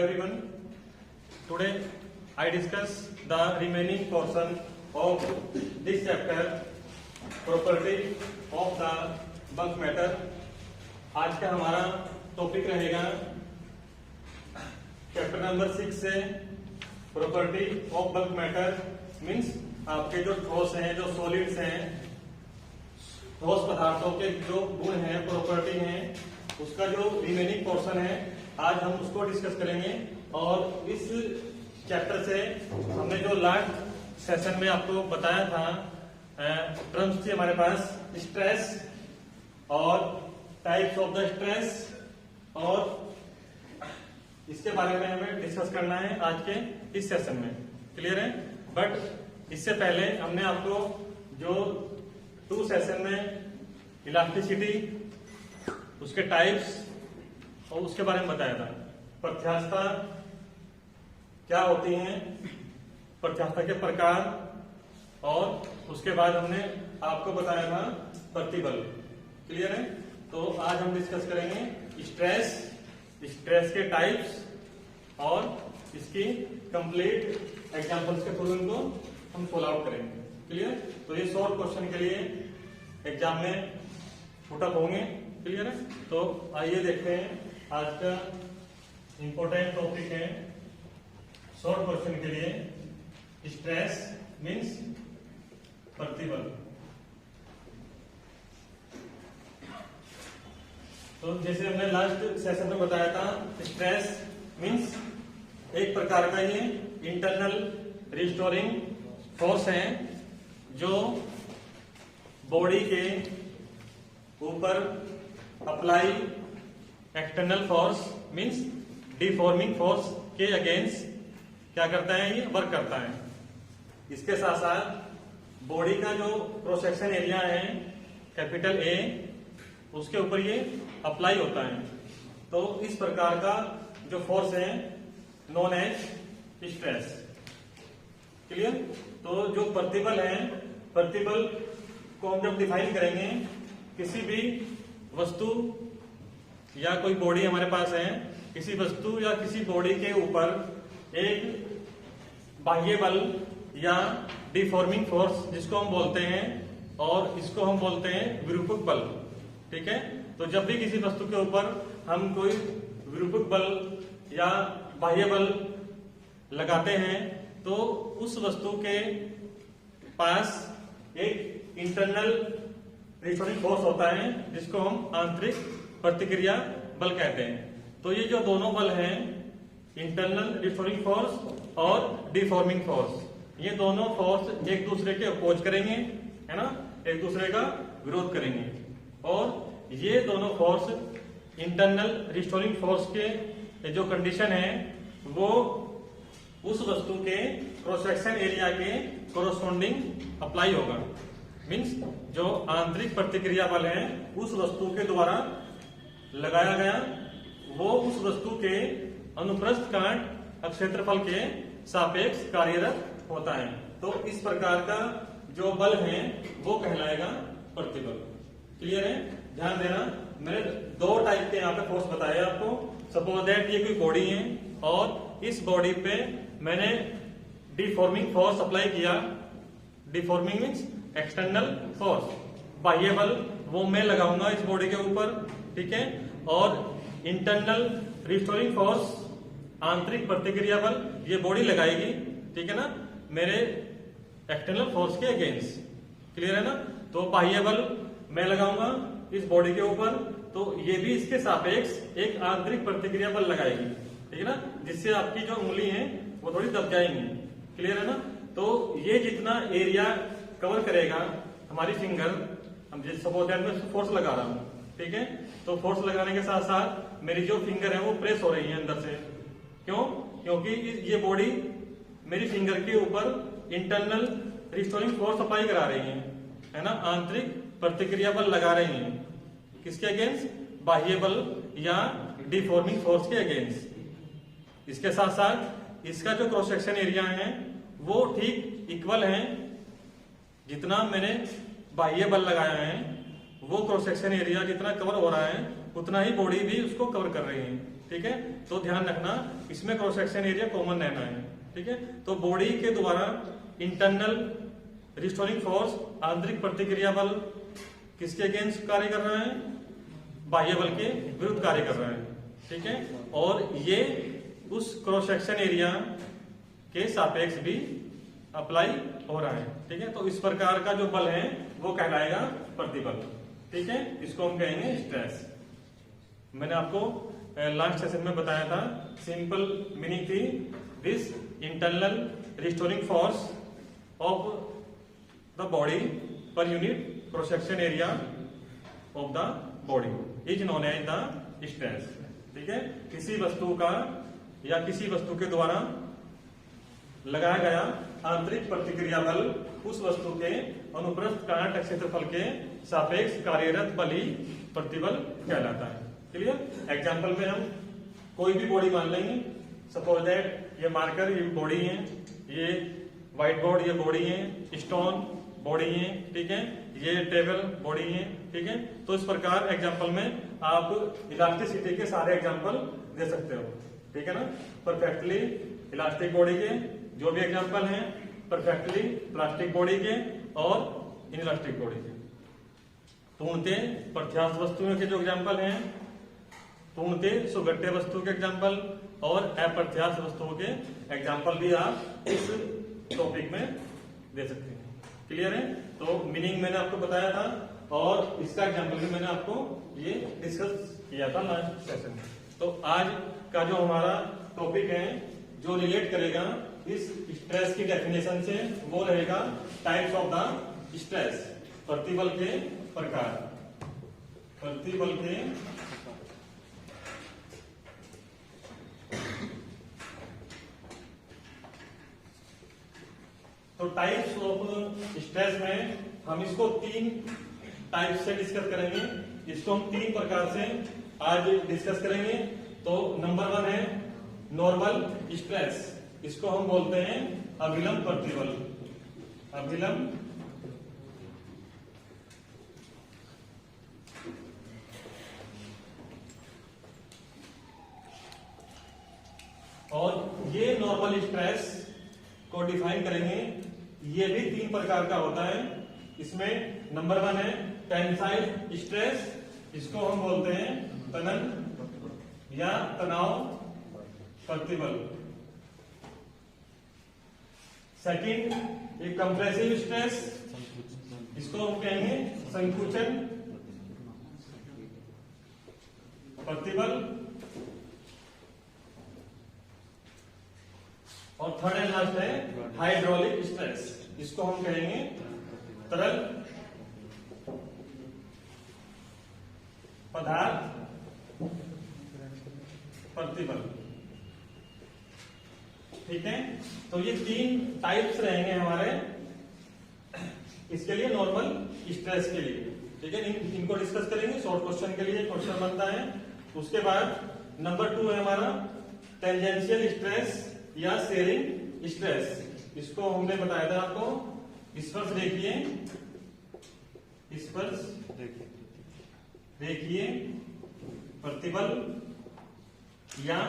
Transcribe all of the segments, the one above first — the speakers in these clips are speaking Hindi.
everyone. Today I discuss the remaining portion of this chapter, property of the bulk matter. आज का हमारा टॉपिक रहेगा चैप्टर नंबर 6 से property of bulk matter. Means आपके जो ठोस हैं, जो सॉलिड्स हैं, ठोस पदार्थों के जो गुण हैं, प्रॉपर्टी हैं, उसका जो रिमेनिंग पोर्शन है आज हम उसको डिस्कस करेंगे। और इस चैप्टर से हमने जो लास्ट सेशन में आपको बताया था, टर्म्स थी हमारे पास स्ट्रेस और टाइप्स ऑफ द स्ट्रेस, और इसके बारे में हमें डिस्कस करना है आज के इस सेशन में। क्लियर है? बट इससे पहले हमने आपको जो 2 सेशन में इलास्टिसिटी, उसके टाइप्स और उसके बारे में बताया था। प्रत्यास्थता क्या होती है, प्रत्यास्थता के प्रकार, और उसके बाद हमने आपको बताया था प्रतिबल। क्लियर है? तो आज हम डिस्कस करेंगे स्ट्रेस, स्ट्रेस के टाइप्स और इसकी कंप्लीट एग्जांपल्स के थ्रू इनको हम सोल्व आउट करेंगे। क्लियर? तो ये शॉर्ट क्वेश्चन के लिए एग्जाम में पुटअप होंगे। क्लियर है? तो आइए देखते हैं आज का इंपॉर्टेंट टॉपिक है शॉर्ट क्वेश्चन के लिए स्ट्रेस मीन्स प्रतिबल। तो जैसे हमने लास्ट सेशन में बताया था, स्ट्रेस मीन्स एक प्रकार का ये इंटरनल रिस्टोरिंग फोर्स है जो बॉडी के ऊपर apply external force means deforming force के अगेंस्ट क्या करता है, ये वर्क करता है। इसके साथ साथ बॉडी का जो क्रॉस सेक्शन एरिया है कैपिटल ए, उसके ऊपर ये अप्लाई होता है। तो इस प्रकार का जो फोर्स है नोन एज स्ट्रेस। क्लियर? तो जो प्रतिबल है, प्रतिबल को हम जब डिफाइन करेंगे, किसी भी वस्तु या कोई बॉडी हमारे पास है, किसी वस्तु या किसी बॉडी के ऊपर एक बाह्य बल या डिफॉर्मिंग फोर्स जिसको हम बोलते हैं, और इसको हम बोलते हैं विरूपक बल। ठीक है? तो जब भी किसी वस्तु के ऊपर हम कोई विरूपक बल या बाह्य बल लगाते हैं, तो उस वस्तु के पास एक इंटरनल रिस्टोरिंग फोर्स होता है जिसको हम आंतरिक प्रतिक्रिया बल कहते हैं। तो ये जो दोनों बल हैं, इंटरनल रिस्टोरिंग फोर्स और डिफॉर्मिंग फोर्स, ये दोनों फोर्स एक दूसरे के अपोज करेंगे, है ना, एक दूसरे का विरोध करेंगे। और ये दोनों फोर्स इंटरनल रिस्टोरिंग फोर्स के जो कंडीशन है वो उस वस्तु के क्रॉस सेक्शन एरिया के कोरोस्पोंडिंग अप्लाई होगा। मीन्स जो आंतरिक प्रतिक्रिया बल है उस वस्तु के द्वारा लगाया गया, वो उस वस्तु के अनुप्रस्थ काट क्षेत्रफल के सापेक्ष कार्यरत होता है। तो इस प्रकार का जो बल है वो कहलाएगा प्रतिबल। क्लियर है? ध्यान देना, मैंने 2 टाइप के यहाँ पे फोर्स बताए आपको। सपोज दैट ये कोई बॉडी है और इस बॉडी पे मैंने डिफॉर्मिंग फोर्स अप्लाई किया। डिफॉर्मिंग मीन्स एक्सटर्नल फोर्स, बाह्य बल वो मैं लगाऊंगा इस बॉडी के ऊपर। ठीक है? और इंटरनल रिस्टोरिंग फोर्स, आंतरिक प्रतिक्रिया बल, ये बॉडी लगाएगी। ठीक है ना, मेरे एक्सटर्नल फोर्स के अगेंस्ट। क्लियर है ना? तो बाह्य बल मैं लगाऊंगा इस बॉडी के ऊपर, तो ये भी इसके सापेक्ष एक आंतरिक प्रतिक्रिया बल लगाएगी। ठीक है ना, जिससे आपकी जो उंगली है वो थोड़ी दब जाएंगी। क्लियर है ना? तो ये जितना एरिया कवर करेगा हमारी फिंगर, हम जिस सपोज दैट में फोर्स लगा रहा हूं, ठीक है, तो फोर्स लगाने के साथ साथ मेरी जो फिंगर है वो प्रेस हो रही है अंदर से। क्यों? क्योंकि ये बॉडी मेरी फिंगर के ऊपर इंटरनल रिस्टोरिंग फोर्स अप्लाई करा रही है ना, आंतरिक प्रतिक्रिया बल लगा रही है। किसके अगेंस्ट? बाह्य बल या डिफॉर्मिंग फोर्स के अगेंस्ट। इसके साथ साथ इसका जो क्रॉस सेक्शन एरिया है वो ठीक इक्वल है, जितना मैंने बाह्य बल लगाया है वो क्रॉस सेक्शन एरिया जितना कवर हो रहा है उतना ही बॉडी भी उसको कवर कर रही है। ठीक है। तो ध्यान रखना इसमें क्रॉस सेक्शन एरिया कॉमन रहना है, ठीक है। तो बॉडी के द्वारा इंटरनल रिस्टोरिंग फोर्स, आंतरिक प्रतिक्रिया बल किसके अगेंस्ट कार्य कर रहा है? बाह्य बल के विरुद्ध कार्य कर रहा है, ठीक है। और ये उस क्रॉस सेक्शन एरिया के सापेक्ष भी अप्लाई हो रहा है, ठीक है। तो इस प्रकार का जो बल है वो कहलाएगा प्रतिबल, ठीक है। इसको हम कहेंगे स्ट्रेस। मैंने आपको लास्ट सेशन में बताया था, सिंपल मीनिंग थी this internal restoring force of the body per unit cross section area of the body is known as the stress, ठीक है। किसी वस्तु का या किसी वस्तु के द्वारा लगाया गया आंतरिक प्रतिक्रिया बल उस वस्तु के अनुप्रस्थ काट क्षेत्रफल के सापेक्ष कार्यरत बल ही प्रतिबल कहलाता है। क्लियर? एग्जाम्पल में हम कोई भी बॉडी मान लेंगे, सपोज दैट ये मार्कर ये बॉडी है, ये व्हाइट बोर्ड ये बॉडी है, स्टोन बॉडी है, ठीक है, ये टेबल बॉडी है, ठीक है। तो इस प्रकार एग्जाम्पल में आप इलास्टिसिटी के सारे एग्जाम्पल दे सकते हो, ठीक है ना। परफेक्टली इलास्टिक बॉडी के जो भी एग्जाम्पल हैं, परफेक्टली प्लास्टिक बॉडी के और इनइलास्टिक बॉडी के। पूर्णतः प्रत्यास्थ वस्तुओं के जो एग्जाम्पल हैं, पूर्णतः सुगठ्य वस्तु के एग्जाम्पल और अप्रत्यास्थ वस्तुओं के एग्जाम्पल भी आप इस टॉपिक में दे सकते हैं। क्लियर है? तो मीनिंग मैंने आपको बताया था और इसका एग्जाम्पल भी मैंने आपको ये डिस्कस किया था लास्ट सेशन में। तो आज का जो हमारा टॉपिक है जो रिलेट करेगा इस स्ट्रेस की डेफिनेशन से, वो रहेगा टाइप्स ऑफ द स्ट्रेस, प्रतिबल के प्रकार। प्रतिबल के तो टाइप्स ऑफ स्ट्रेस में हम इसको 3 टाइप से डिस्कस करेंगे। इसको हम 3 प्रकार से आज डिस्कस करेंगे। तो नंबर 1 है नॉर्मल स्ट्रेस, इसको हम बोलते हैं अभिलंब प्रतिबल। अभिलंब और ये नॉर्मल स्ट्रेस को डिफाइन करेंगे, ये भी 3 प्रकार का होता है। इसमें नंबर 1 है टेंसाइल स्ट्रेस, इसको हम बोलते हैं तनन या तनाव प्रतिबल। सेकंड एक कंप्रेसिव स्ट्रेस, इसको हम कहेंगे संकुचन प्रतिबल। और थर्ड एंड लास्ट है हाइड्रोलिक स्ट्रेस, इसको हम कहेंगे तरल पदार्थ प्रतिबल, ठीक है। तो ये 3 टाइप्स रहेंगे हमारे इसके लिए, नॉर्मल स्ट्रेस के लिए, ठीक है। इनको डिस्कस करेंगे, शॉर्ट क्वेश्चन के लिए क्वेश्चन बनता है। उसके बाद नंबर 2 है हमारा टेंजेंशियल स्ट्रेस या शेयरिंग स्ट्रेस, इसको हमने बताया था आपको स्पर्श रेखीय, स्पर्श रेखीय प्रतिबल या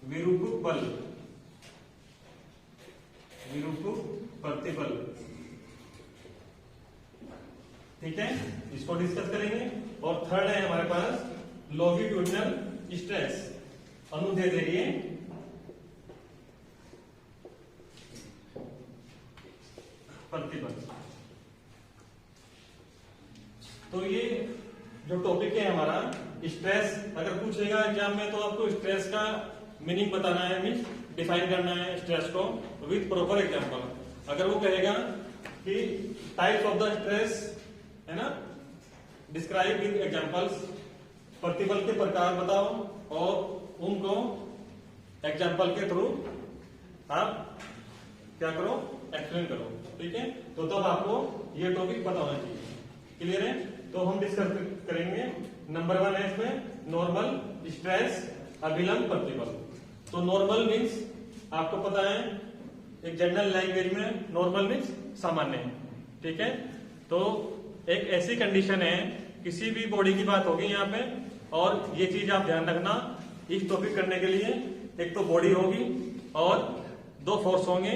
विरूपक बल, विरूपक प्रतिबल, ठीक है, इसको डिस्कस करेंगे। और थर्ड है हमारे पास लॉन्गिट्यूडिनल स्ट्रेस, अनुदैर्ध्य प्रतिबल। तो ये जो टॉपिक है हमारा स्ट्रेस, अगर पूछेगा एग्जाम में तो आपको स्ट्रेस का मीनिंग बताना है, मीन्स डिफाइन करना है स्ट्रेस को विद प्रॉपर एग्जांपल। अगर वो कहेगा कि टाइप्स ऑफ द स्ट्रेस है ना, डिस्क्राइब विद एग्जांपल्स, प्रतिबल के प्रकार बताओ और उनको एग्जांपल के थ्रू आप क्या करो, एक्सप्लेन करो, ठीक है। तो तब आपको ये टॉपिक पता होना चाहिए। क्लियर है? तो हम डिस्कस करेंगे। नंबर 1 है इसमें नॉर्मल स्ट्रेस अभिलंब प्रतिबल। तो नॉर्मल मीन्स आपको पता है, एक जनरल लैंग्वेज में नॉर्मल मीन्स सामान्य, ठीक है। तो एक ऐसी कंडीशन है, किसी भी बॉडी की बात होगी यहाँ पे, और ये चीज आप ध्यान रखना, इस टॉपिक करने के लिए एक तो बॉडी होगी और दो फोर्स होंगे,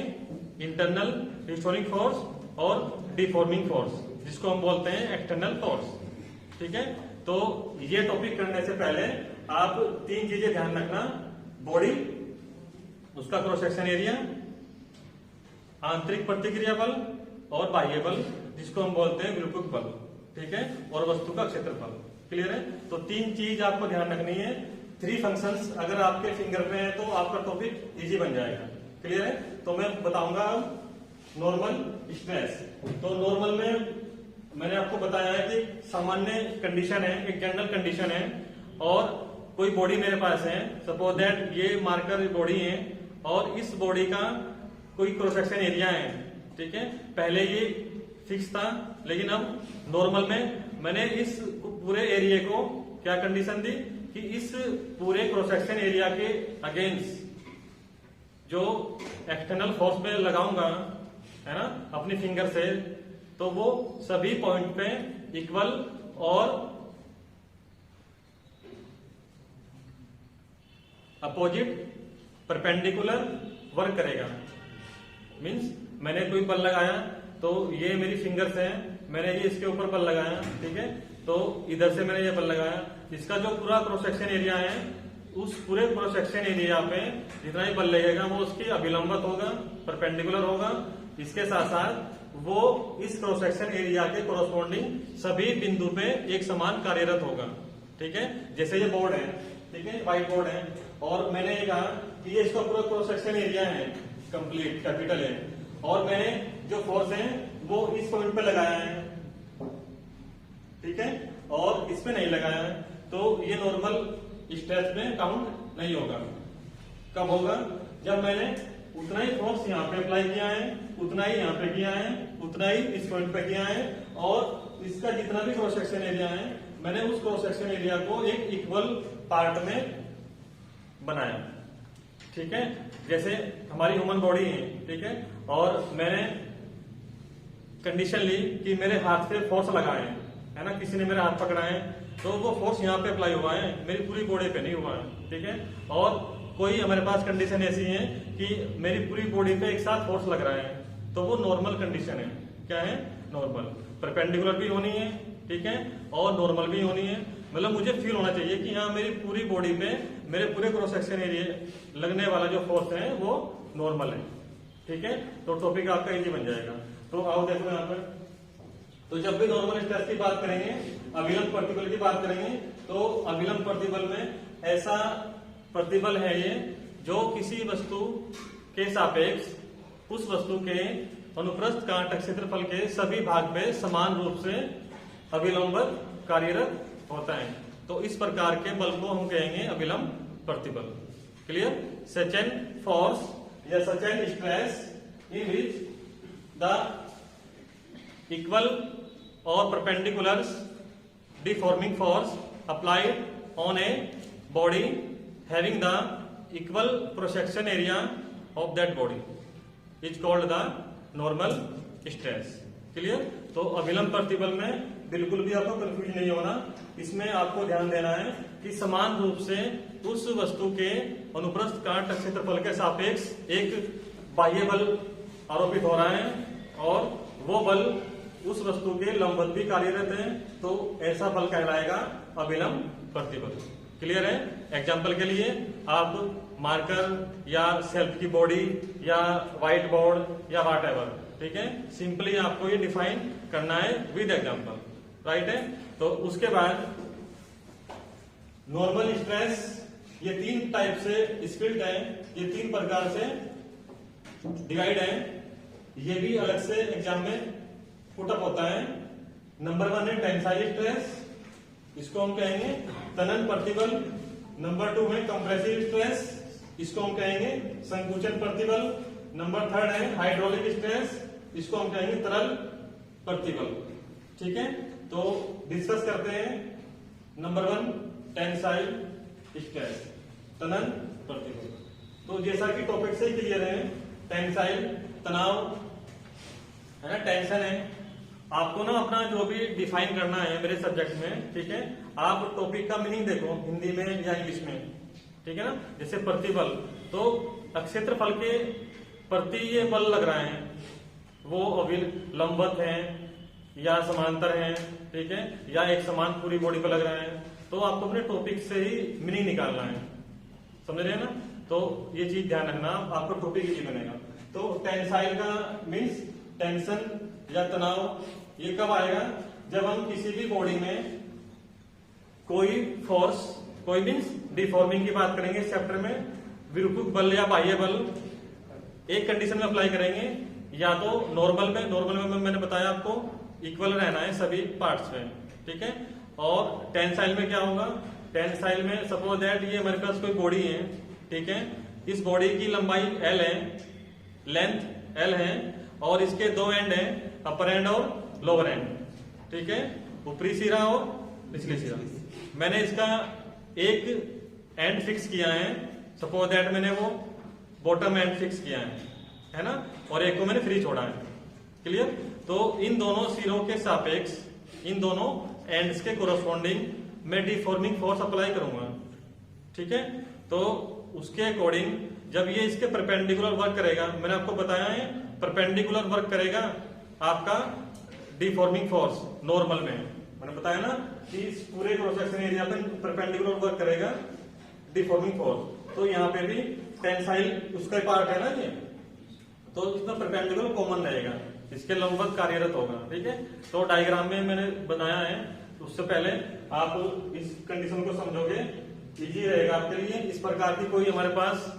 इंटरनल रिस्टोरिंग फोर्स और डिफॉर्मिंग फोर्स, जिसको हम बोलते हैं एक्सटर्नल फोर्स। ठीक है, तो ये टॉपिक करने से पहले आप तीन चीजें ध्यान रखना, बॉडी, उसका क्रॉस सेक्शन एरिया, आंतरिक प्रतिक्रिया बल और बाह्य बल, जिसको हम बोलते हैं विरूपक बल। ठीक है, और वस्तु का क्षेत्रफल। क्लियर है, तो तीन चीज आपको ध्यान रखनी है। 3 फंक्शंस अगर आपके फिंगर पे है तो आपका टॉपिक इजी बन जाएगा। क्लियर है, तो मैं बताऊंगा नॉर्मल स्ट्रेस। तो नॉर्मल में मैंने आपको बताया है कि सामान्य कंडीशन है, एक जनरल कंडीशन है, और कोई बॉडी मेरे पास है, सपोज दैट ये मार्कर बॉडी है और इस बॉडी का कोई क्रॉस सेक्शन एरिया है। ठीक है, पहले ये फिक्स था, लेकिन अब नॉर्मल में मैंने इस पूरे एरिया को क्या कंडीशन दी कि इस पूरे क्रॉस सेक्शन एरिया के अगेंस्ट जो एक्सटर्नल फोर्स में लगाऊंगा, है ना, अपनी फिंगर से, तो वो सभी पॉइंट पे इक्वल और अपोजिट परपेंडिकुलर वर्क करेगा। मींस मैंने कोई बल लगाया तो ये मेरी फिंगर्स है, मैंने ये इसके ऊपर बल लगाया। ठीक है, तो इधर से मैंने ये बल लगाया, इसका जो पूरा क्रॉस सेक्शन एरिया है, उस पूरे क्रॉस सेक्शन एरिया पे जितना भी बल लगेगा वो उसकी अभिलंबत होगा, परपेंडिकुलर होगा। इसके साथ साथ वो इस क्रॉस सेक्शन एरिया के कोरोस्पोंडिंग सभी बिंदु पे एक समान कार्यरत होगा। ठीक है, जैसे ये बोर्ड है, ठीक है, व्हाइट बोर्ड है, और मैंने ये कहा कि ये इसका पूरा क्रॉस सेक्शन एरिया है, कंप्लीट कैपिटल है, और मैंने जो फोर्स है वो इस पॉइंट पे लगाया है। ठीक है, और इस पे नहीं लगाया है, तो ये नॉर्मल स्ट्रेस में काउंट नहीं होगा। कब होगा? जब मैंने उतना ही फोर्स यहाँ पे अप्लाई किया है, उतना ही यहाँ पे किया है, उतना ही इस पॉइंट पे किया है, और इसका जितना भी क्रॉस सेक्शन एरिया है मैंने उस क्रॉस सेक्शन एरिया को एक इक्वल पार्ट में बनाया। ठीक है, जैसे हमारी ह्यूमन बॉडी है, ठीक है, और मैंने कंडीशन ली कि मेरे हाथ पे फोर्स लगाए, है ना, किसी ने मेरा हाथ पकड़ा है तो वो फोर्स यहाँ पे अप्लाई हुआ है, मेरी पूरी बॉडी पे नहीं हुआ है। ठीक है, और कोई हमारे पास कंडीशन ऐसी है कि मेरी पूरी बॉडी पे एक साथ फोर्स लग रहा है, तो वो नॉर्मल कंडीशन है। क्या है? नॉर्मल। परपेंडिकुलर भी होनी है, ठीक है, और नॉर्मल भी होनी है। मतलब मुझे फील होना चाहिए कि हाँ मेरी पूरी बॉडी पे मेरे पूरे क्रॉस सेक्शन एरिया लगने वाला जो फोर्स है वो नॉर्मल है। ठीक है, तो टॉपिक आपका इजी बन जाएगा। तो आओ देखो यहाँ पर, तो जब भी नॉर्मल स्ट्रेस की बात करेंगे, अभिलंब प्रतिबल की बात करेंगे, तो अभिलंब प्रतिबल में ऐसा प्रतिबल है ये जो किसी वस्तु के सापेक्ष उस वस्तु के अनुप्रस्थ कांट क्षेत्रफल के सभी भाग पे समान रूप से अभिलंब कार्यरत होता है। तो इस प्रकार के बल को हम कहेंगे अभिलंब प्रतिबल। क्लियर? सच एन फोर्स या such an stress in which the equal और perpendicular deforming force applied on a body having the equal cross section area of that body is called the normal stress. Clear? तो अभिलंब प्रतिबल में बिल्कुल भी आपको कंफ्यूज नहीं होना। इसमें आपको ध्यान देना है कि समान रूप से उस वस्तु के अनुप्रस्थ कांट क्षेत्रफल के सापेक्ष एक बाह्य बल आरोपित हो रहा है और वो बल उस वस्तु के लंबवत भी कार्यरत है, तो ऐसा बल कहलाएगा अभिलंब प्रतिबल। क्लियर है? एग्जाम्पल के लिए आप मार्कर या सेल्फ की बॉडी या व्हाइट बोर्ड या व्हाट एवर, ठीक है, सिंपली आपको ये डिफाइन करना है विद एग्जाम्पल। राइट है? तो उसके बाद नॉर्मल स्ट्रेस, ये 3 टाइप से स्प्लिट है, ये 3 प्रकार से डिवाइड है। ये भी अलग से एग्जाम में पुटअप होता है। नंबर 1 है टेंसाइल स्ट्रेस, इसको हम कहेंगे तनन प्रतिबल। नंबर 2 है कंप्रेसिव स्ट्रेस, इसको हम कहेंगे संकुचन प्रतिबल। नंबर 3 है हाइड्रोलिक स्ट्रेस, इसको हम कहेंगे तरल प्रतिबल। ठीक है, तो डिस्कस करते हैं। नंबर 1 टेंसाइल स्ट्रेस, तनन प्रतिबल। तो जैसा कि टॉपिक से क्लियर है, टेंसाइल तनाव है ना, टेंशन है। आपको ना अपना जो भी डिफाइन करना है मेरे सब्जेक्ट में, ठीक है, आप टॉपिक का मीनिंग देखो हिंदी में या इंग्लिश में, ठीक है ना। जैसे प्रतिबल, तो क्षेत्रफल के प्रति ये बल लग रहे हैं, वो अभी लंबवत हैं या समांतर हैं, ठीक है, या एक समान पूरी बॉडी पर लग रहे हैं। तो आपको अपने टॉपिक से ही मीनिंग निकालना है, समझ रहे हैं ना। तो ये चीज ध्यान रखना, आपका टॉपिक ही बनेगा। तो टेंसाइल का मीन्स टेंशन या तनाव, ये कब आएगा, जब हम किसी भी बॉडी में कोई फोर्स, कोई मीन्स डिफॉर्मिंग की बात करेंगे इस चैप्टर में, विरूपक बल या बाह्य बल एक कंडीशन में अप्लाई करेंगे, या तो नॉर्मल में मैंने बताया आपको इक्वल रहना है सभी पार्ट्स में, ठीक है। और टेंसाइल में क्या होगा, टेंसाइल में सपोज दैट ये हमारे पास कोई बॉडी है, ठीक है, इस बॉडी की लंबाई L है, लेंथ L है, और इसके दो एंड है, अपर एंड और लोअर एंड, ठीक है, ऊपरी सिरा और निचली सिरा। मैंने इसका एक एंड फिक्स किया है, सपोज दैट मैंने वो बॉटम एंड फिक्स किया है ना, और एक को मैंने फ्री छोड़ा है, क्लियर। तो इन दोनों सिरों के सापेक्ष, इन दोनों एंड्स के कोरस्पॉन्डिंग मैं डिफॉर्मिंग फोर्स अप्लाई करूंगा, ठीक है। तो उसके अकॉर्डिंग जब ये इसके परपेंडिकुलर वर्क करेगा, मैंने आपको बताया है परपेंडिकुलर वर्क करेगा आपका डिफॉर्मिंग फोर्स नॉर्मल में, मैंने बताया ना कि इस पूरे क्रॉस सेक्शन एरिया पे परपेंडिकुलर वर्क करेगा डिफॉर्मिंग फोर्स। तो यहाँ पे भी टेंसाइल उसका पार्ट है ना ये, तो इसमें परपेंडिकुलर कॉमन रहेगा, इसके लंबवत कार्यरत होगा, ठीक है। तो डायग्राम में मैंने बनाया है, उससे पहले आप इस कंडीशन को समझोगे, इजी रहेगा आपके लिए। इस प्रकार की कोई हमारे पास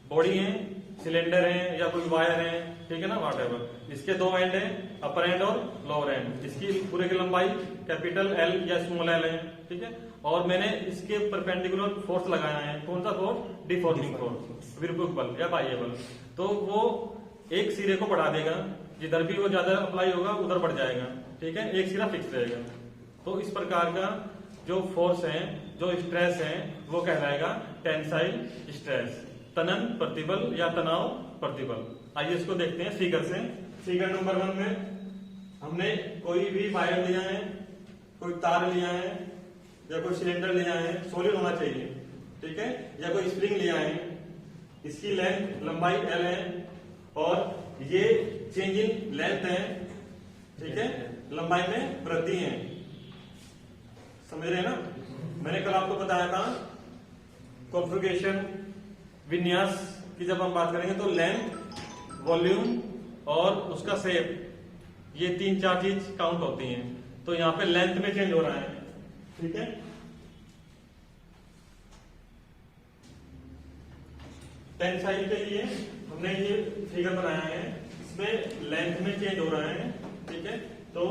बॉडी है, सिलेंडर है या कोई वायर है, ठीक है ना, व्हाटएवर, इसके दो एंड है, अपर एंड और लोअर एंड, इसकी पूरे की लंबाई कैपिटल L या स्मॉल l है, ठीक है। और मैंने इसके परपेंडिकुलर फोर्स लगाया है, कौन सा फोर्स, डिफॉर्मिंग फोर्स, विरूपक बल या बाह्य बल। तो वो एक सिरे को बढ़ा देगा, जिधर भी वो ज्यादा अप्लाई होगा उधर बढ़ जाएगा, ठीक है, एक सिरा फिक्स रहेगा। तो इस प्रकार का जो फोर्स है, जो स्ट्रेस है, वो कहलाएगा टेंसाइल स्ट्रेस, तनन प्रतिबल या तनाव प्रतिबल। आइए इसको देखते हैं फिगर से। फिगर नंबर 1 में हमने कोई भी वायर लिया है, कोई तार लिया है, या कोई सिलेंडर लिया है, सॉलिड होना चाहिए, ठीक है, या कोई स्प्रिंग लिया है, इसकी लेंथ लंबाई L है, और ये चेंज इन लेंथ है, ठीक है, लंबाई में वृद्धि है, समझ रहे हैं ना। मैंने कल आपको बताया था कॉन्फ़िगरेशन, विन्यास की जब हम बात करेंगे तो लेंथ, वॉल्यूम और उसका शेप, ये 3-4 चीज काउंट होती हैं। तो यहाँ पे लेंथ में चेंज हो रहा है, ठीक है। टेंसाइल के लिए हमने ये फिगर बनाया है, इसमें लेंथ में चेंज हो रहा है, ठीक है। तो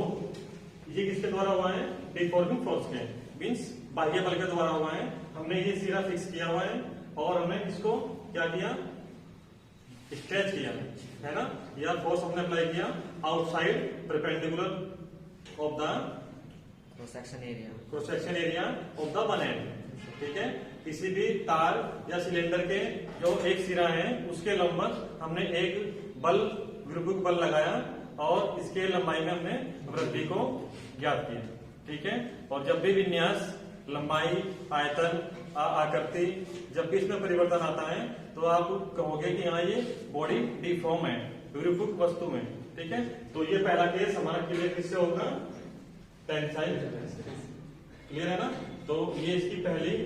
ये किसके द्वारा हुआ है, डिफॉर्मिंग फोर्स के, मीन्स बाह्य बल के द्वारा हुआ है। हमने ये सिरा फिक्स किया हुआ है और हमने इसको क्या किया, स्ट्रेच किया है ना, या फोर्स हमने अप्लाई किया outside perpendicular of the cross section area of the one and, ठीक है। किसी भी तार या सिलेंडर के जो एक सिरा है उसके लंबवत हमने एक बल, विरूपक बल लगाया और इसके लंबाई में हमने वृद्धि को ज्ञात किया, ठीक है। और जब भी विन्यास, लंबाई, आयतन, आकृति, जब भी इसमें परिवर्तन आता है तो आप कहोगे कि हाँ ये बॉडी डिफॉर्म है, विरूपक वस्तु में, ठीक है। तो ये पहला केस हमारा क्लियर किससे होगा, टेंसाइल, क्लियर है ना। तो ये इसकी पहली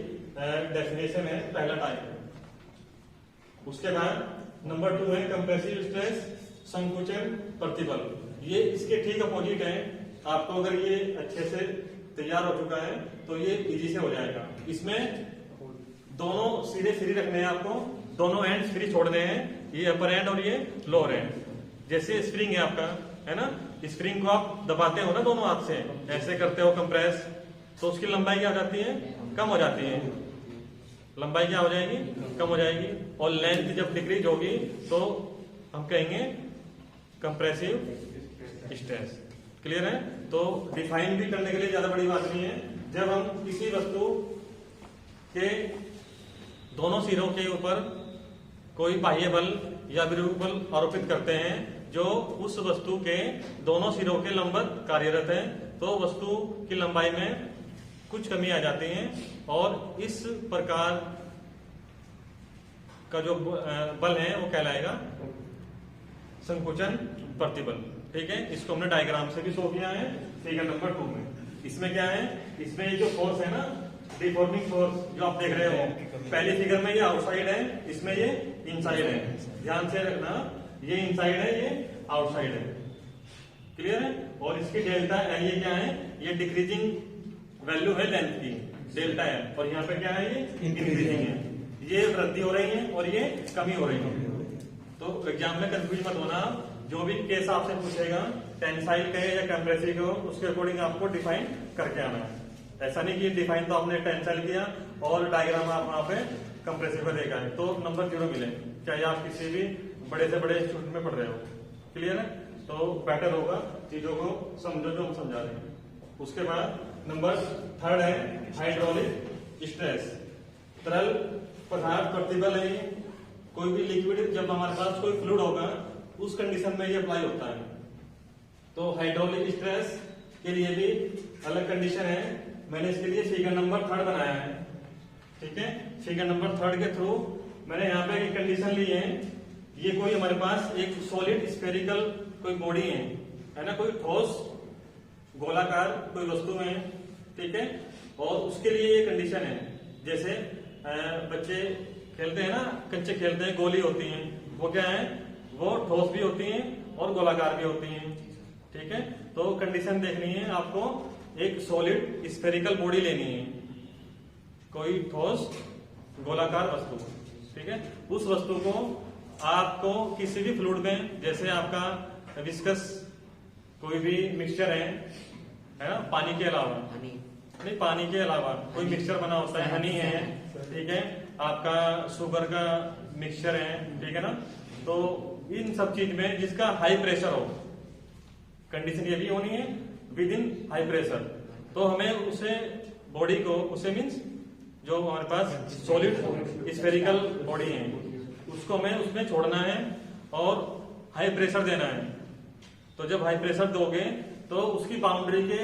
डेफिनेशन है, पहला टाइप है। उसके बाद नंबर 2 है कंप्रेसिव स्ट्रेस, संकुचन प्रतिबल। ये इसके ठीक अपोजिट है। आपको अगर ये अच्छे से तैयार हो चुका है तो ये इजी से हो जाएगा। इसमें दोनों सिरे फ्री रखने हैं, आपको दोनों एंड फ्री छोड़ने हैं, ये अपर एंड और ये लोअर एंड। जैसे स्प्रिंग है आपका, है ना, स्प्रिंग को आप दबाते हो ना दोनों हाथ से, ऐसे करते हो कंप्रेस, तो उसकी लंबाई क्या हो जाती है, कम हो जाती है, लंबाई क्या हो जाएगी, कम हो जाएगी। और लेंथ जब डिक्रीज होगी तो हम कहेंगे कंप्रेसिव स्ट्रेस, क्लियर है। तो डिफाइन भी करने के लिए ज्यादा बड़ी बात नहीं है। जब हम किसी वस्तु के दोनों सिरों के ऊपर कोई बाह्य बल या विरूपक बल आरोपित करते हैं जो उस वस्तु के दोनों सिरों के लंबवत कार्यरत है, तो वस्तु की लंबाई में कुछ कमी आ जाती है और इस प्रकार का जो बल है वो कहलाएगा संकुचन प्रतिबल। ठीक है, इसको हमने डायग्राम से भी शो किया है फिगर नंबर 2 में। इसमें क्या है, इसमें ये जो फोर्स है ना, डिफॉर्मिंग फोर्स जो आप देख रहे हो, पहली फिगर में ये आउटसाइड है, इसमें ये इनसाइड है। ध्यान से रखना, ये इनसाइड है, ये आउटसाइड है। क्लियर है? और इसकी डेल्टा एल ये क्या है, ये डिक्रीजिंग वैल्यू है लेंथ की, डेल्टा एल। और यहाँ पे क्या है, ये इंक्रीजिंग है। ये वृद्धि हो रही है और ये कमी हो रही है। तो एग्जाम में कंफ्यूज मत होना, जो भी केस आपसे पूछेगा टेंसाइल का या कंप्रेसिव का, उसके अकॉर्डिंग आपको डिफाइन करके आना है। ऐसा नहीं कि डिफाइन तो आपने टेंसाइल किया और डायग्राम आप वहां पे कंप्रेसिव का देखा है तो नंबर 0 मिले, चाहे आप किसी भी बड़े से बड़े इंस्टीट्यूट में पढ़ रहे हो। क्लियर है? तो बेटर होगा चीजों को समझो जो हम समझा रहे हैं। उसके बाद नंबर 3 है हाइड्रोलिक स्ट्रेस। तरल पदार्थ प्रतिबल है। कोई भी लिक्विड, जब हमारे पास कोई फ्लूइड होगा उस कंडीशन में ये अप्लाई होता है। तो हाइड्रोलिक स्ट्रेस के लिए भी अलग कंडीशन है। मैंने इसके लिए फिगर नंबर 3 बनाया है। ठीक है, फिगर नंबर 3 के थ्रू मैंने यहाँ पे एक कंडीशन ली है। ये कोई हमारे पास एक सॉलिड स्फेरिकल कोई बॉडी है ना, कोई ठोस गोलाकार कोई वस्तु है। ठीक है, और उसके लिए ये कंडीशन है, जैसे बच्चे खेलते हैं ना, कच्चे खेलते हैं, गोली होती हैं, वो क्या है, वो ठोस भी होती हैं और गोलाकार भी होती हैं। ठीक है, तो कंडीशन देखनी है आपको, एक सॉलिड स्फेरिकल बॉडी लेनी है, कोई ठोस गोलाकार वस्तु। ठीक है, उस वस्तु को आपको किसी भी फ्लूइड में, जैसे आपका विस्कस कोई भी मिक्सचर है ना, पानी के अलावा, नहीं पानी के अलावा कोई मिक्सचर बना होता है, हनी है, ठीक है, आपका शुगर का मिक्सचर है, ठीक है ना। तो इन सब चीज में जिसका हाई प्रेशर हो, कंडीशन ये भी होनी है विद इन हाई प्रेशर, तो हमें उसे बॉडी को, उसे मीन्स जो हमारे पास सॉलिड स्फेरिकल बॉडी है उसको हमें उसमें छोड़ना है और हाई प्रेशर देना है। तो जब हाई प्रेशर दोगे तो उसकी बाउंड्री के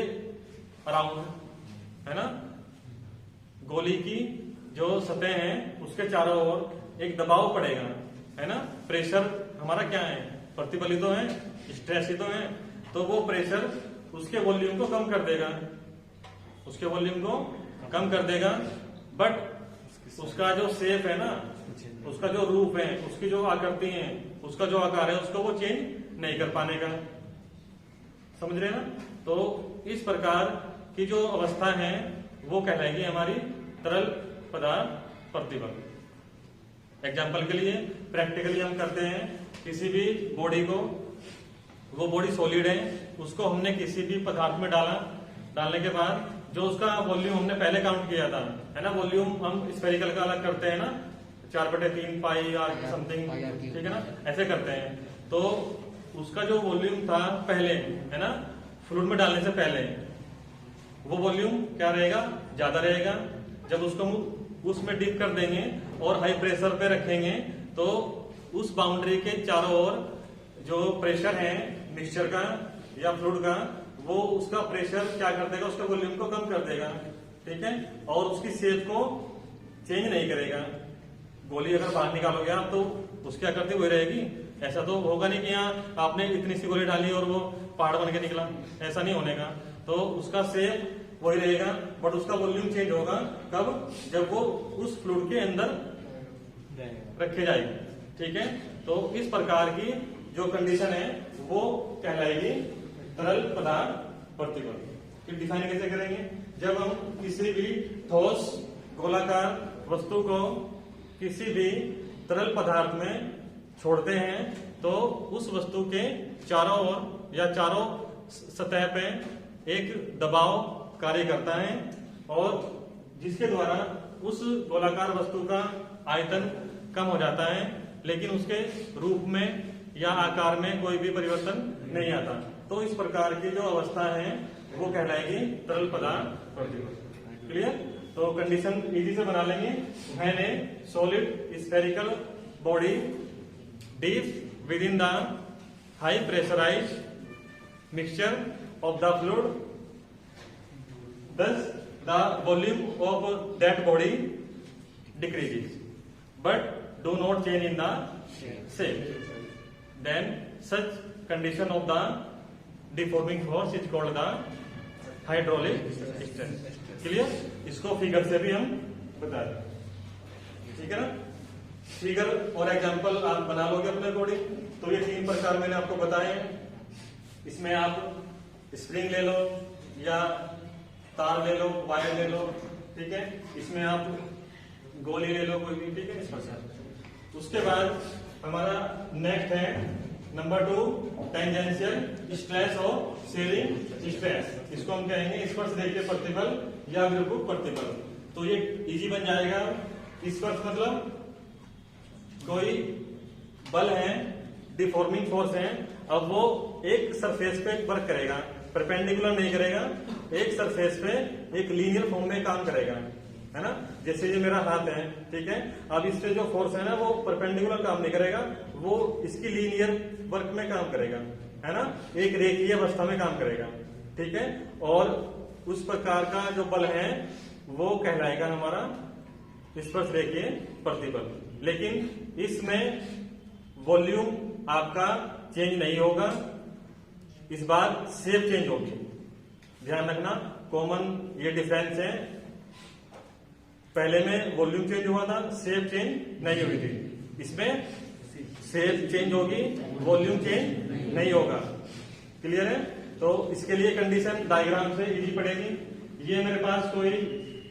अराउंड, है ना, गोली की जो सतह है उसके चारों ओर एक दबाव पड़ेगा, है ना। प्रेशर हमारा क्या है, प्रतिबल ही तो है, स्ट्रेस ही तो है, तो वो प्रेशर उसके वॉल्यूम को कम कर देगा, उसके वॉल्यूम को कम कर देगा, बट उसका जो शेप है ना, उसका जो रूप है, उसकी जो आकृति है, उसका जो आकार है, उसको वो चेंज नहीं कर पाने का। समझ रहे हैं ना। तो इस प्रकार की जो अवस्था है वो कहलाएगी हमारी तरल पदार्थ प्रतिबल। एग्जाम्पल के लिए प्रैक्टिकली हम करते हैं, किसी भी बॉडी को, वो बॉडी सॉलिड है, उसको हमने किसी भी पदार्थ में डाला, डालने के बाद जो उसका वॉल्यूम हमने पहले काउंट किया था, है ना, वॉल्यूम हम स्फेरिकल का अलग करते हैं ना, 4/3 पाई या समथिंग, ठीक है ना, ऐसे करते हैं। तो उसका जो वॉल्यूम था पहले, है ना, फ्लूइड में डालने से पहले, वो वॉल्यूम क्या रहेगा, ज्यादा रहेगा। जब उसको उसमें डिप कर देंगे और हाई प्रेशर पे रखेंगे तो उस बाउंड्री के चारों ओर जो प्रेशर है मिक्सचर का या फ्लूइड का, वो उसका प्रेशर क्या कर देगा, उसका वॉल्यूम को कम कर देगा। ठीक है, और उसकी शेप को चेंज नहीं करेगा। गोली अगर बाहर निकालोगे आप तो उसकी आकृति वही रहेगी। ऐसा तो होगा नहीं कि यहाँ आपने इतनी सी गोली डाली और वो पहाड़ बन के निकला, ऐसा नहीं होने का। तो उसका शेप वही रहेगा, बट उसका वॉल्यूम चेंज होगा कब, जब वो उस फ्लूइड के अंदर रखे जाएगी। ठीक है, तो इस प्रकार की जो कंडीशन है वो कहलाएगी तरल पदार्थ प्रतिबल। फिर डिफाइन कैसे करेंगे, जब हम किसी भी ठोस गोलाकार वस्तु को किसी भी तरल पदार्थ में छोड़ते हैं तो उस वस्तु के चारों ओर या चारों सतह पे एक दबाव कार्य करता है और जिसके द्वारा उस गोलाकार वस्तु का आयतन कम हो जाता है, लेकिन उसके रूप में या आकार में कोई भी परिवर्तन नहीं आता। तो इस प्रकार की जो अवस्था है वो कहलाएगी तरल पदार्थ प्रतिबल। क्लियर। तो कंडीशन इजी से बना लेंगे। मैंने solid spherical body deep within the high pressurise mixture of the fluid, thus the volume of that body decreases, but do not change in the same, then such condition of the deforming force is called the hydraulic stress. Clear? इसको फिगर से भी हम बता दें, ठीक है ना। फिगर और एग्जांपल आप बना लोगे अपने अकॉर्डिंग। तो ये 3 प्रकार मैंने आपको बताए हैं। इसमें आप स्प्रिंग ले लो या तार ले लो, वायर ले लो, ठीक है। इसमें आप गोली ले लो कोई भी, ठीक है। इस प्रकार उसके बाद हमारा नेक्स्ट है नंबर 2 टेंजेंशियल स्ट्रेस और शेयरिंग स्ट्रेस। इसको हम कहेंगे स्पर्श रेखीय प्रतिबल या विरूपक प्रतिबल। तो ये इजी बन जाएगा। स्पर्श मतलब कोई बल है, डिफॉर्मिंग फोर्स है, अब वो एक सरफेस पे वर्क करेगा, परपेंडिकुलर नहीं करेगा, एक सरफेस पे एक लीनियर फॉर्म में काम करेगा, है ना। जैसे ये मेरा हाथ है, ठीक है। अब इस पे जो फोर्स है ना वो परपेंडिकुलर काम नहीं करेगा, वो इसकी लीनियर वर्क में काम करेगा, है ना, एक रेखीय अवस्था में काम करेगा, ठीक है। और उस प्रकार का जो बल है वो कहलाएगा हमारा स्पर्श रेखीय प्रतिबल। लेकिन इसमें वॉल्यूम आपका चेंज नहीं होगा, इस बार शेप चेंज होगी। ध्यान रखना, कॉमन ये डिफरेंस है। पहले में वॉल्यूम चेंज हुआ था, शेप चेंज नहीं हुई थी। इसमें शेप चेंज होगी, वॉल्यूम चेंज नहीं होगा। क्लियर है? तो इसके लिए कंडीशन डायग्राम से इजी पड़ेगी। ये मेरे पास कोई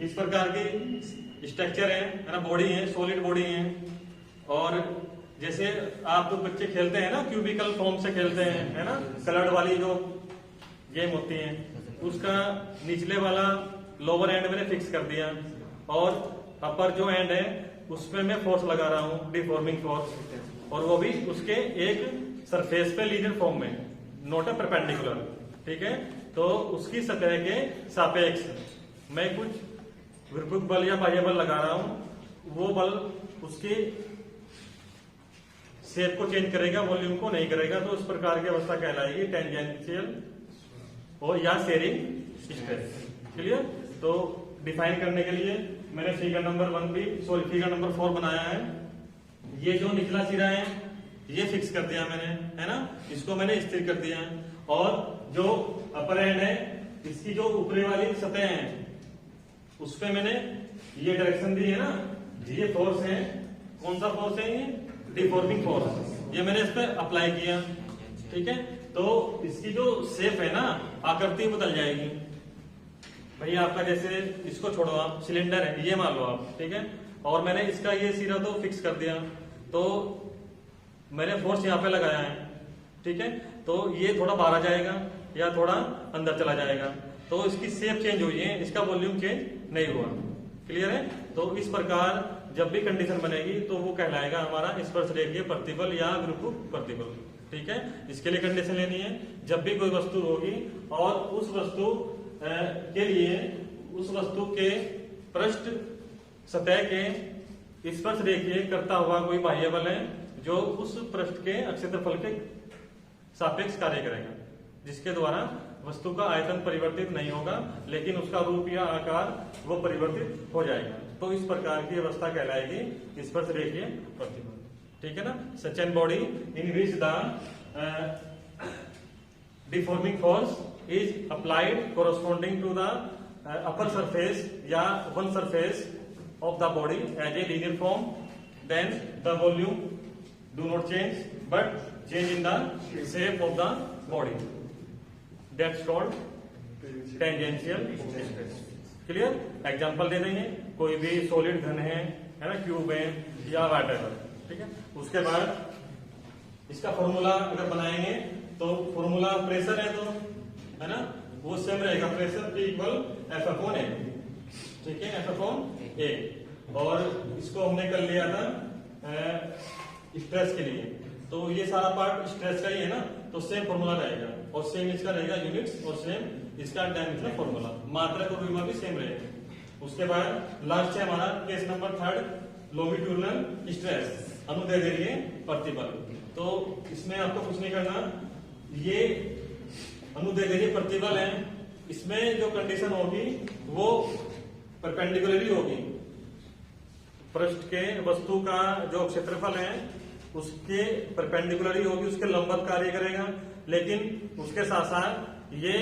इस प्रकार की स्ट्रक्चर है ना, बॉडी है, सॉलिड बॉडी है। और जैसे आप बच्चे खेलते हैं ना, क्यूबिकल फॉर्म से खेलते हैं, है ना, कलर्ड वाली जो गेम होती है, उसका निचले वाला लोअर एंड मैंने फिक्स कर दिया और अपर जो एंड है उसमें मैं फोर्स लगा रहा हूं, डिफॉर्मिंग फोर्स, और वो भी उसके एक सरफेस पे लीनियर फॉर्म में, नॉट ए परपेंडिकुलर, ठीक है। तो उसकी सतह के सापेक्ष मैं कुछ विरूपक बल या बाह्य बल लगा रहा हूं। वो बल उसकी शेप को चेंज करेगा, वॉल्यूम को नहीं करेगा। तो उस प्रकार की अवस्था कहलाएगी टेंजेंशियल और या शेयरिंग स्ट्रेस। क्लियर? तो डिफाइन करने के लिए मैंने फिगर नंबर 1 भी, सॉरी फिगर नंबर 4 बनाया है। ये जो निचला सिरा है ये फिक्स कर दिया मैंने, है ना, इसको मैंने स्थिर कर दिया। और जो अपर एंड है, इसकी जो ऊपरी वाली सतह है उस पे मैंने ये डायरेक्शन दी है ना, ये फोर्स है। कौन सा फोर्स है? ये डिफॉर्मिंग फोर्स। ये मैंने इस पे अप्लाई किया, ठीक है। तो इसकी जो शेप है ना, आकृति बदल जाएगी। भैया आपका जैसे इसको छोड़ो, आप सिलेंडर है ये मान लो आप, ठीक है। और मैंने इसका ये सिरा तो फिक्स कर दिया, तो मैंने फोर्स यहाँ पे लगाया है, ठीक है। तो ये थोड़ा बाहर आ जाएगा या थोड़ा अंदर चला जाएगा, तो इसकी शेप चेंज हुई है, इसका वॉल्यूम चेंज नहीं हुआ। क्लियर है? तो इस प्रकार जब भी कंडीशन बनेगी तो वो कहलाएगा हमारा स्पर्श रेखीय प्रतिबल या विरूपक प्रतिबल, ठीक है। इसके लिए कंडीशन लेनी है, जब भी कोई वस्तु होगी और उस वस्तु के लिए उस वस्तु के पृष्ठ सतह के स्पर्श रेखीय करता हुआ कोई बाह्य बल है जो उस पृष्ठ के क्षेत्रफल के सापेक्ष कार्य करेगा, जिसके द्वारा वस्तु का आयतन परिवर्तित नहीं होगा लेकिन उसका रूप या आकार वो परिवर्तित हो जाएगा। तो इस प्रकार की अवस्था कहलाएगी स्पर्श रेखीय प्रतिबल, ठीक है ना। Such an body in which the deforming force is applied corresponding to the upper surface या one surface of the body as a linear form, then the volume do not change but change in the shape of the body. That's called tangential stress. Clear? Example दे देंगे, कोई भी सॉलिड घन है ना, क्यूब है या व्हाटएवर, ठीक है। उसके बाद इसका फॉर्मूला अगर बनाएंगे तो फॉर्मूला प्रेशर है तो, है ना, वो सेम रहेगा, प्रेशर P इक्वल F/A, ठीक है, F/A। और इसको हमने कर लिया था स्ट्रेस के लिए, तो ये सारा पार्ट स्ट्रेस का ही है ना, तो सेम फॉर्मूला रहेगा और सेम इसका रहेगा यूनिट्स और सेम इसका डायमेंशनल फॉर्मूला, मात्रा और विमा भी सेम रहेगा। उसके बाद लास्ट है हमारा केस नंबर 3, लोंगिट्यूडिनल स्ट्रेस, अनुदैर्ध्य प्रतिबल। तो इसमें आपको कुछ नहीं करना, ये अनुदैर्ध्य प्रतिबल है, इसमें जो कंडीशन होगी वो परपेंडिकुलरली होगी, पृष्ठ के वस्तु का जो क्षेत्रफल है उसके परपेंडिकुलर ही होगी, उसके लंबवत कार्य करेगा। लेकिन उसके साथ साथ ये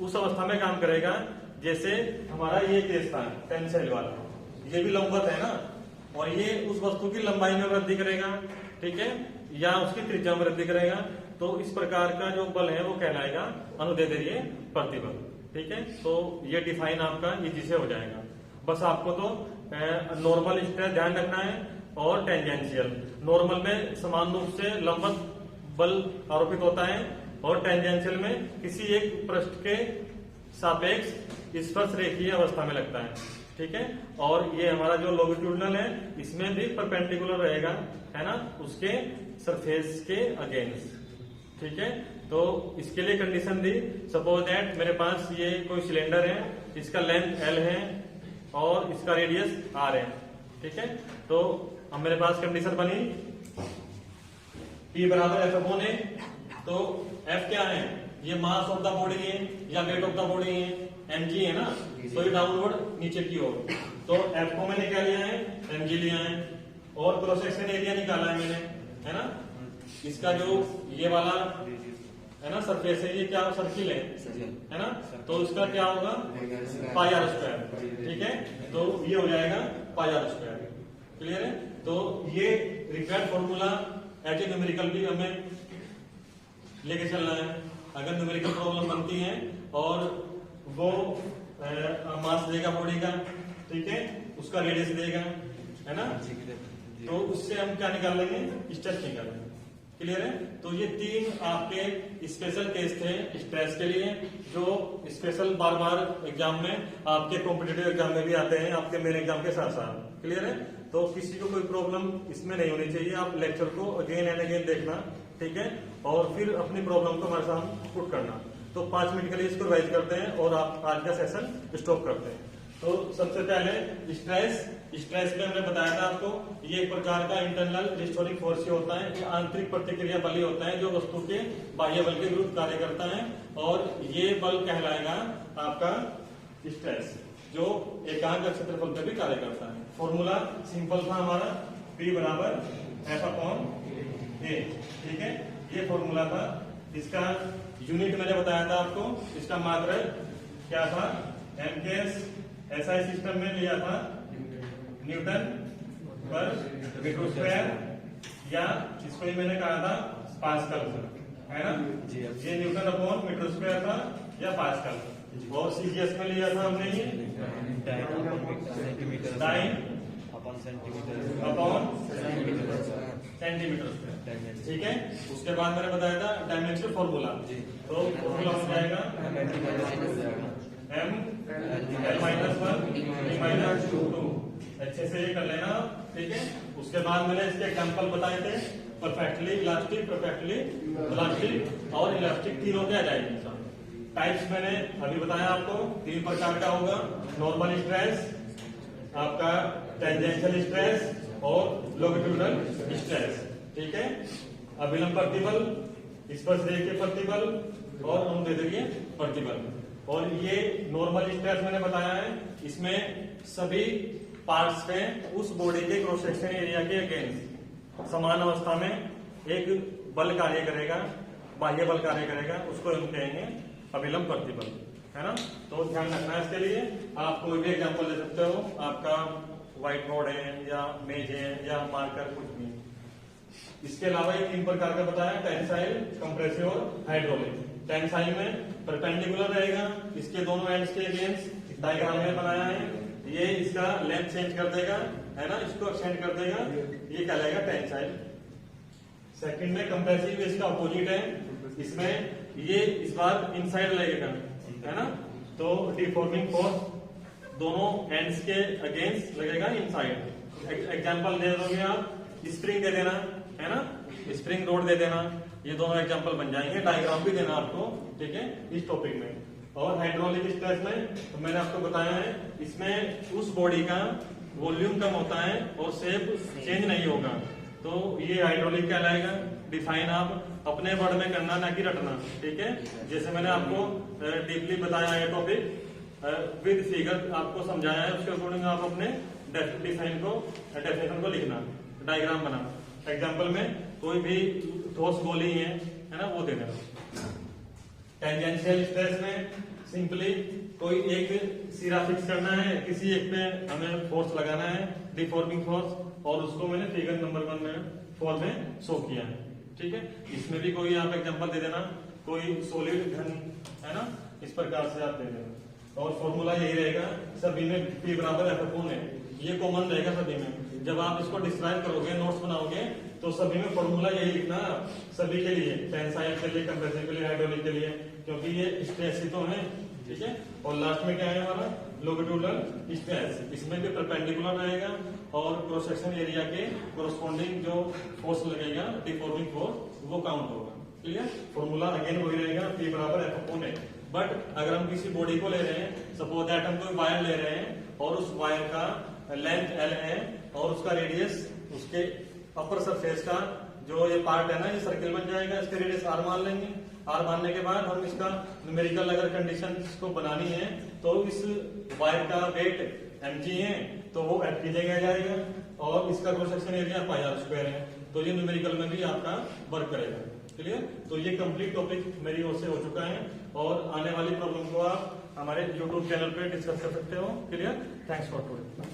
उस अवस्था में काम करेगा जैसे हमारा ये केस था टेंसाइल वाला, ये भी लंबवत है ना, और ये उस वस्तु की लंबाई में वृद्धि करेगा, ठीक है, या उसकी त्रिज्या में वृद्धि करेगा। तो इस प्रकार का जो बल है वो कहलाएगा अनुदैर्ध्य प्रतिबल, ठीक है। तो ये डिफाइन आपका इजी से हो जाएगा। बस आपको तो नॉर्मल स्ट्रेस ध्यान रखना है और टेंजेंशियल। नॉर्मल में समान रूप से लंबवत बल आरोपित होता है और टेंजेंशियल में किसी एक पृष्ठ के सापेक्ष स्पर्श रेखीय अवस्था में लगता है, ठीक है। और ये हमारा जो लॉन्गिट्यूडिनल है इसमें भी परपेंडिकुलर रहेगा, है ना, उसके सरफेस के अगेंस्ट, ठीक है। तो इसके लिए कंडीशन दी, सपोज दैट मेरे पास ये कोई सिलेंडर है, इसका लेंथ L है और इसका रेडियस R है, ठीक है। तो अब मेरे पास कंडीशन बनी P बराबर F/A। तो F क्या है, ये मास ऑफ द बॉडी है या वेट ऑफ द बॉडी है, mg है ना, तो ये डाउनवर्ड नीचे की ओर। तो F को मैंने क्या लिया है, mg लिया है, और क्रॉस सेक्शन एरिया निकाला है मैंने, है ना। इसका जो ये वाला है ना सरफेस है, ये क्या सर्किल है ना, तो इसका क्या होगा पाई आर स्क्वायर, ठीक है। तो ये हो जाएगा पाई आर स्क्वायर, क्लियर है। तो ये required formula as a numerical भी हमें लेके चलना है। अगर न्यूमेरिकल प्रॉब्लम बनती है और वो मास देगा बॉडी का, ठीक है, उसका रेडियस देगा, है ना, तो उससे हम क्या निकाल लेंगे, स्ट्रेस निकाल लेंगे, क्लियर है। तो ये तीन आपके स्पेशल केस थे स्ट्रेस के लिए, जो स्पेशल बार बार एग्जाम में आपके कॉम्पिटिटिव एग्जाम में भी आते हैं, आपके मेन एग्जाम के साथ साथ, क्लियर है। तो किसी को कोई प्रॉब्लम इसमें नहीं होनी चाहिए। आप लेक्चर को अगेन एंड अगेन देखना, ठीक है, और फिर अपनी प्रॉब्लम को हमारे सामने पुट करना। तो 5 मिनट के लिए इसको रिवाइज करते हैं और आप आज का सेशन स्टॉप करते हैं। तो सबसे पहले स्ट्रेस में हमने बताया था आपको, ये एक प्रकार का इंटरनल रिस्टोरिंग फोर्स ही होता है, आंतरिक प्रतिक्रिया बल ही होता है जो वस्तु के बाह्य बल के विरुद्ध कार्य करता है, और ये बल कहलाएगा आपका स्ट्रेस, जो एकांक क्षेत्रफल पर भी कार्य करता है। फॉर्मूला सिंपल था हमारा, P बराबर F/A, ठीक है, ये फॉर्मूला था। इसका यूनिट मैंने बताया था आपको, इसका मात्रक क्या था, MKS SI सिस्टम में लिया था न्यूटन पर मीटर स्क्वायर, या इसको ही मैंने कहा था पास्कल, है ना, ये न्यूटन अपॉन मीटर स्क्वायर था या पास्कल। और CGS में लिया था हमने ये डाइन अपॉन सेंटीमीटर स्क्वायर, ठीक है। उसके बाद मैंने बताया था डायमेंशन फॉर्मूला, तो फॉर्मूला हो जाएगा M(L-1)(D-2). अच्छे से ये कर लेना, ठीक है। उसके बाद मैंने इसके एग्जांपल बताए थे, परफेक्टली इलास्टिक, परफेक्टली इलास्टिक और इलास्टिक, तीनों के आ जाएंगे। टाइप्स मैंने अभी बताया आपको, 3 प्रकार का होगा, नॉर्मल स्ट्रेस, आपका टेंजेंशियल स्ट्रेस और लॉन्गिट्यूडिनल स्ट्रेस, ठीक है। अभिलंब प्रतिबल, स्पर्श रेखीय प्रतिबल और अनुदैर्ध्य प्रतिबल। और ये नॉर्मल स्ट्रेस मैंने बताया है, इसमें सभी पार्ट्स पे उस बॉडी के क्रॉस सेक्शन एरिया के अगेंस्ट समान अवस्था में एक बल कार्य करेगा, बाह्य बल कार्य करेगा, उसको हम कहेंगे अभिलंब प्रतिबल, है ना। तो ध्यान रखना है इसके लिए। आप कोई भी एग्जांपल ले सकते हो, आपका व्हाइट बोर्ड है या मेज है या मार्कर, कुछ भी। इसके अलावा ये 3 प्रकार का बताया, टेंसाइल, कंप्रेसिव और हाइड्रोलिक। टेंसाइल में परपेंडिकुलर रहेगा, इसके दोनों एंड्स के अगेंस्ट डायग्राम में बनाया है, ये इसका लेंथ चेंज कर देगा, है ना, इसको एक्सटेंड कर देगा, ये कहलाएगा टेंसाइल। सेकंड में कंप्रेसिव, इसका अपोजिट है, इसमें ये इस बार इनसाइड लगेगा, है ना, तो डिफॉर्मिंग फोर्स दोनों एंड्स के अगेंस्ट लगेगा इनसाइड। एग्जांपल दे दोगे आप, स्प्रिंग दे देना, है ना, स्प्रिंग रोड दे देना, ये दोनों एग्जांपल बन जाएंगे। डायग्राम भी देना आपको, ठीक है, इस टॉपिक में। और हाइड्रोलिक स्ट्रेस में तो मैंने आपको बताया है, इसमें उस बॉडी का वॉल्यूम कम होता है और शेप चेंज नहीं होगा, तो ये हाइड्रोलिक कहलाएगा। डिफाइन आप अपने वर्ड में करना, ना कि रटना, ठीक है। जैसे मैंने आपको डीपली बताया है टॉपिक, विद फिगर आपको समझाया है, उसके अकॉर्डिंग आप अपने डेफिनेशन को लिखना, डायग्राम बनाना। एग्जाम्पल में कोई भी ठोस गोली है ना, वो दे देना। टेंजेंशियल स्ट्रेस में सिंपली कोई एक सिरा फिक्स करना है, किसी एक पे हमें फोर्स लगाना है, डिफॉर्मिंग फोर्स, और उसको मैंने फिगर नंबर 1 में फॉर्म में शो किया है। ठीक है, इसमें भी कोई आप एग्जांपल दे देना, कोई सॉलिड घन है ना, इस प्रकार से आप दे देना। और फॉर्मूला यही रहेगा सभी में, P बराबर F/N है, ये कॉमन रहेगा सभी में। जब आप इसको डिस्क्राइब करोगे, नोट्स बनाओगे, तो सभी में फॉर्मूला यही लिखना सभी के लिए, टेंसाइल के लिए, कंप्रेसिव के लिए, हाइड्रोलिक के लिए, क्योंकि ये स्ट्रेस ही तो है। ठीक है, और लास्ट में क्या है हमारा लॉन्गिट्यूडनल स्ट्रेस, इसमें भी परपेंडिकुलर रहेगा और क्रॉस सेक्शन एरिया के कोरस्पॉन्डिंग जो फोर्स लगेगा, डिफॉर्मिंग फोर्स, वो काउंट होगा। क्लियर, फॉर्मूला अगेन वही रहेगा, P बराबर F/N है। बट अगर हम किसी बॉडी को ले रहे हैं, सपोज दैट हम कोई वायर ले रहे हैं और उस वायर का लेंथ L है और उसका रेडियस, उसके अपर सरफेस का जो ये पार्ट है ना, ये सर्किल बन जाएगा, इसके रेडियस R मान लेंगे। R मानने के बाद हम इसका न्यूमेरिकल अगर कंडीशन को बनानी है, तो इस वायर का वेट mg है, तो वो F की जगह जाएगा, और इसका क्रॉस सेक्शन एरिया πr² है, तो ये न्यूमेरिकल में भी आपका वर्क करेगा। क्लियर, तो ये कंप्लीट टॉपिक मेरी ओर से हो चुका है, और आने वाली प्रॉब्लम को आप हमारे YouTube चैनल पे डिस्कस कर सकते हो। Clear, thanks for today.